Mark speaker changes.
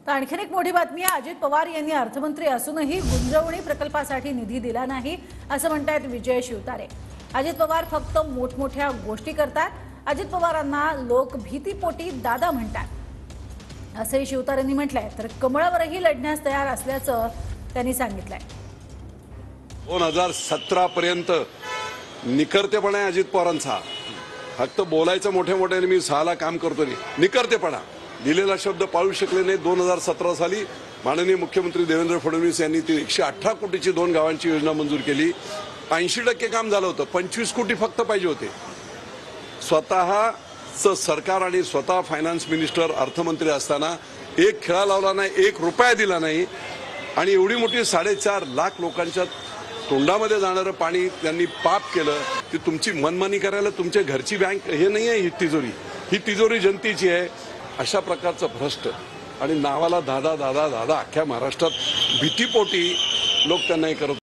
Speaker 1: तर आणखीन एक मोठी बातमी आहे। अजित पवार यांनी अर्थमंत्री असूनही गुंजवणी प्रकल्पासाठी निधी दिला नाही असं म्हणतात विजय शिवतारे। अजित पवार फक्त मोठमोठ्या गोष्टी करतात। अजित पवारांना लोक भीतीपोटी दादा म्हणतात असंही शिवतारेंनी म्हटलंय। तर कमळावरही लढण्यास तयार असल्याचं त्यांनी सांगितलंय।
Speaker 2: 2017 पर्यंत निकर्तेपणा आहे अजित पवारांचा। फक्त बोलायचं मोठ्या मोठ्याने मी 6 ला काम करतो नाही, निकर्तेपणा दिलेला शब्द पाळू शकले नाही। 2017 साली माननीय मुख्यमंत्री देवेंद्र फडणवीस यांनी ती 118 कोटीची 2 गावांची योजना मंजूर केली। 80% काम झालं होतं, 25 कोटी फक्त पाहिजे होते। स्वतःचं सरकार आणि स्वतः फायनान्स मिनिस्टर अर्थमंत्री असताना एक खेळा लावला नाही, 1 रुपया दिला नाही। आणि एवढी मोठी 4.5 लाख लोकांच्या तोंडामध्ये जाणारं पाणी त्यांनी पाप केलं। ती तुमची मनमानी करायला तुमच्या घरची बँक हे नाही आहे, ही तिजोरी जनतेची आहे। अशा प्रकारचं भ्रष्ट आणि नावाला दादा दादा दादा अख्ख्या महाराष्ट्रात भीतीपोटी लोक त्यांना हे करत